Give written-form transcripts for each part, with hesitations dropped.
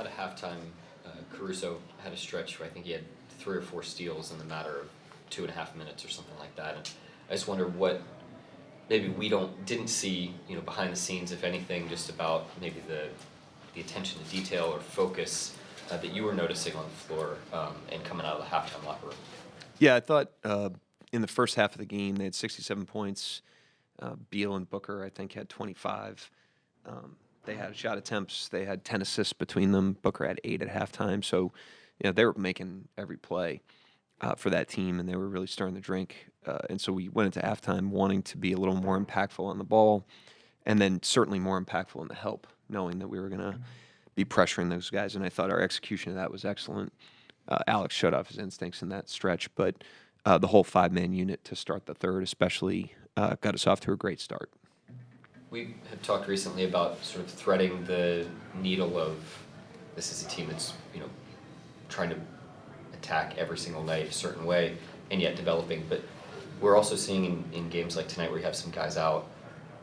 at halftime, Caruso had a stretch where I think he had 3 or 4 steals in the matter of 2.5 minutes or something like that. And I just wonder what maybe we didn't see, behind the scenes, if anything, just about maybe the attention to detail or focus that you were noticing on the floor and coming out of the halftime locker room. Yeah, I thought in the first half of the game they had 67 points. Beal and Booker, I think, had 25. They had shot attempts. They had 10 assists between them. Booker had 8 at halftime. So, they were making every play for that team, and they were really starting to drink. And so we went into halftime wanting to be a little more impactful on the ball, and then certainly more impactful in the help, knowing that we were going to be pressuring those guys. And I thought our execution of that was excellent. Alex shut off his instincts in that stretch, but the whole 5-man unit to start the third especially got us off to a great start. We have talked recently about sort of threading the needle of this is a team that's, trying to attack every single night a certain way and yet developing. But we're also seeing in games like tonight where you have some guys out,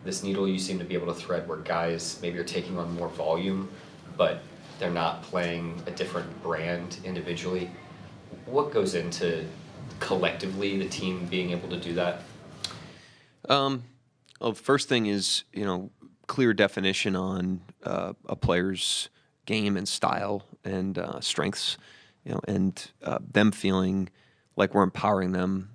this needle you seem to be able to thread where guys maybe are taking on more volume, but they're not playing a different brand individually. What goes into collectively the team being able to do that? Well, the first thing is, clear definition on a player's game and style and strengths, and them feeling like we're empowering them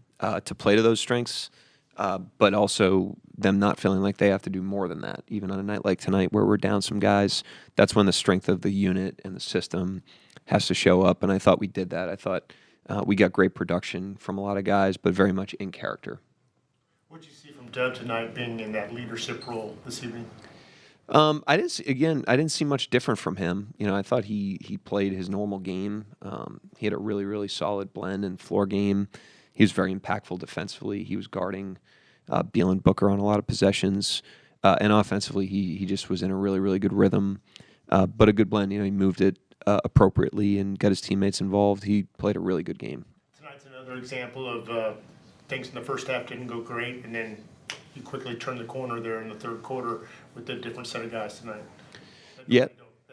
to play to those strengths, but also them not feeling like they have to do more than that. Even on a night like tonight where we're down some guys, that's when the strength of the unit and the system has to show up, and I thought we did that. I thought we got great production from a lot of guys, but very much in character. What did you see from Dub tonight being in that leadership role this evening? I didn't see much different from him. I thought he played his normal game. He had a really, really solid blend and floor game. He was very impactful defensively. He was guarding Beal and Booker on a lot of possessions. And offensively, he just was in a really, really good rhythm. But a good blend. He moved it appropriately and got his teammates involved. He played a really good game. Tonight's another example of things in the first half didn't go great, and then you quickly turned the corner there in the third quarter with a different set of guys tonight. That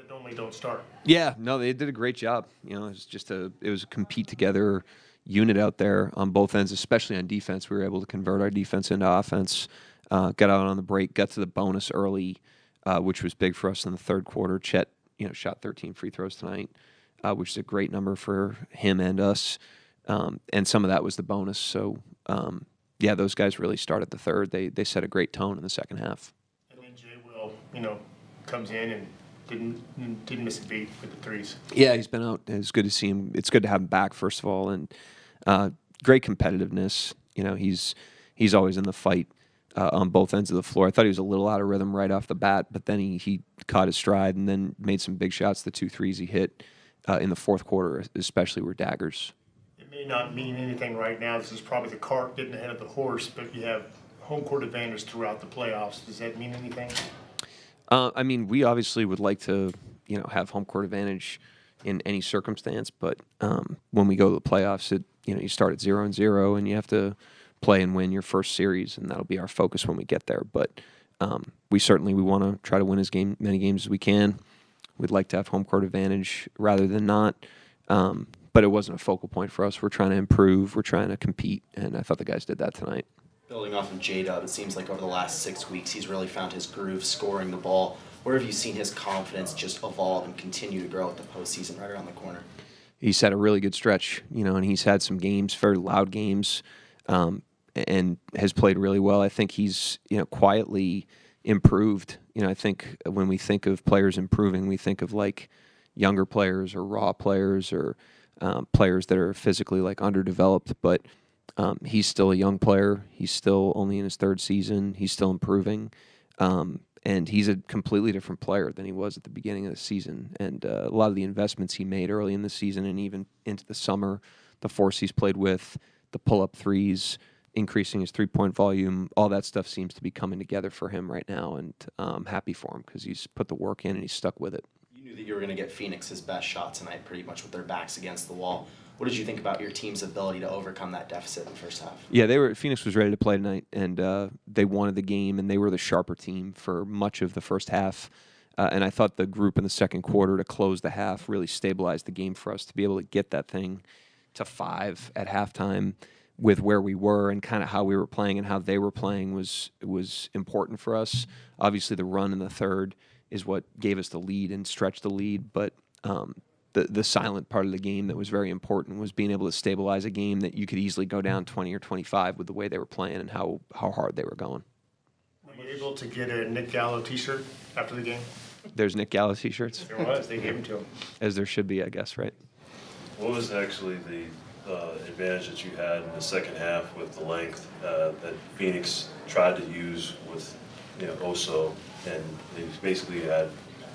normally don't start. Yeah, no, they did a great job. It was a compete together unit out there on both ends, especially on defense. We were able to convert our defense into offense, got out on the break, got to the bonus early, which was big for us in the third quarter. Chet, shot 13 free throws tonight, which is a great number for him and us. And some of that was the bonus. So, those guys really started the third. They set a great tone in the second half. And then Jay Will, comes in and didn't miss a beat with the threes. Yeah, he's been out. It's good to see him. It's good to have him back, first of all, and great competitiveness. He's always in the fight on both ends of the floor. I thought he was a little out of rhythm right off the bat, but then he caught his stride and then made some big shots. The 2 threes he hit in the fourth quarter especially were daggers. It may not mean anything right now. This is probably the cart getting ahead of the horse, but you have home court advantage throughout the playoffs. Does that mean anything? We obviously would like to, have home court advantage in any circumstance, but when we go to the playoffs, you start at 0-0, and you have to play and win your first series, and that'll be our focus when we get there. But we want to try to win as many games as we can. We'd like to have home court advantage rather than not. But it wasn't a focal point for us. We're trying to improve. We're trying to compete, and I thought the guys did that tonight. Building off of J-Dub, it seems like over the last 6 weeks he's really found his groove scoring the ball. Where have you seen his confidence just evolve and continue to grow at the postseason right around the corner? He's had a really good stretch, and he's had some games, very loud games, and has played really well. I think he's, quietly improved. I think when we think of players improving, we think of like younger players or raw players or players that are physically underdeveloped, but he's still a young player. He's still only in his third season. He's still improving, and he's a completely different player than he was at the beginning of the season. And a lot of the investments he made early in the season and even into the summer, the force he's played with, the pull-up threes, increasing his three-point volume, all that stuff seems to be coming together for him right now, and I'm happy for him because he's put the work in and he's stuck with it. You knew that you were going to get Phoenix's best shot tonight pretty much with their backs against the wall. What did you think about your team's ability to overcome that deficit in the first half? Yeah, Phoenix was ready to play tonight, and they wanted the game, and they were the sharper team for much of the first half. And I thought the group in the second quarter to close the half really stabilized the game for us to be able to get that thing to 5 at halftime with where we were and kind of how we were playing and how they were playing was important for us. Obviously, the run in the third is what gave us the lead and stretched the lead, but the silent part of the game that was very important was being able to stabilize a game that you could easily go down 20 or 25 with the way they were playing and how hard they were going. Were you able to get a Nick Gallo t-shirt after the game? There's Nick Gallo t-shirts, There was, they gave them to him. as there should be, I guess, right? What was actually the advantage that you had in the second half with the length that Phoenix tried to use with Oso, and they basically had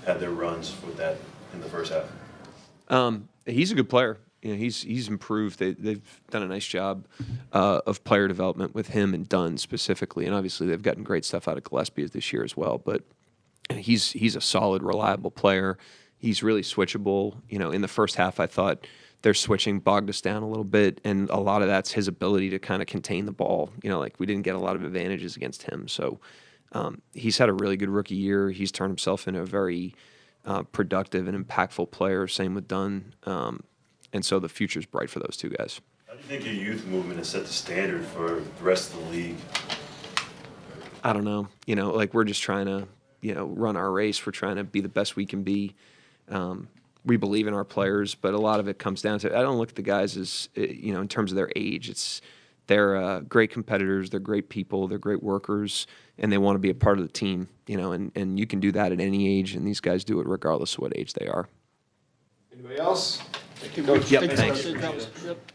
their runs with that in the first half? He's a good player. He's improved. They've done a nice job of player development with him and Dunn specifically, and obviously they've gotten great stuff out of Gillespie this year as well. But he's a solid, reliable player. He's really switchable. In the first half, I thought their switching bogged us down a little bit, and a lot of that's his ability to kind of contain the ball. Like we didn't get a lot of advantages against him. So he's had a really good rookie year. He's turned himself into a very productive and impactful player. Same with Dunn. And so the future's bright for those two guys. How do you think your youth movement has set the standard for the rest of the league? I don't know. Like we're just trying to, run our race. We're trying to be the best we can be. We believe in our players, but a lot of it comes down to, I don't look at the guys as, in terms of their age. They're great competitors. They're great people. They're great workers, and they want to be a part of the team, and you can do that at any age, and these guys do it regardless of what age they are. Anybody else? Thank you, Coach. Yep, Thanks, thanks. Coach. Yep.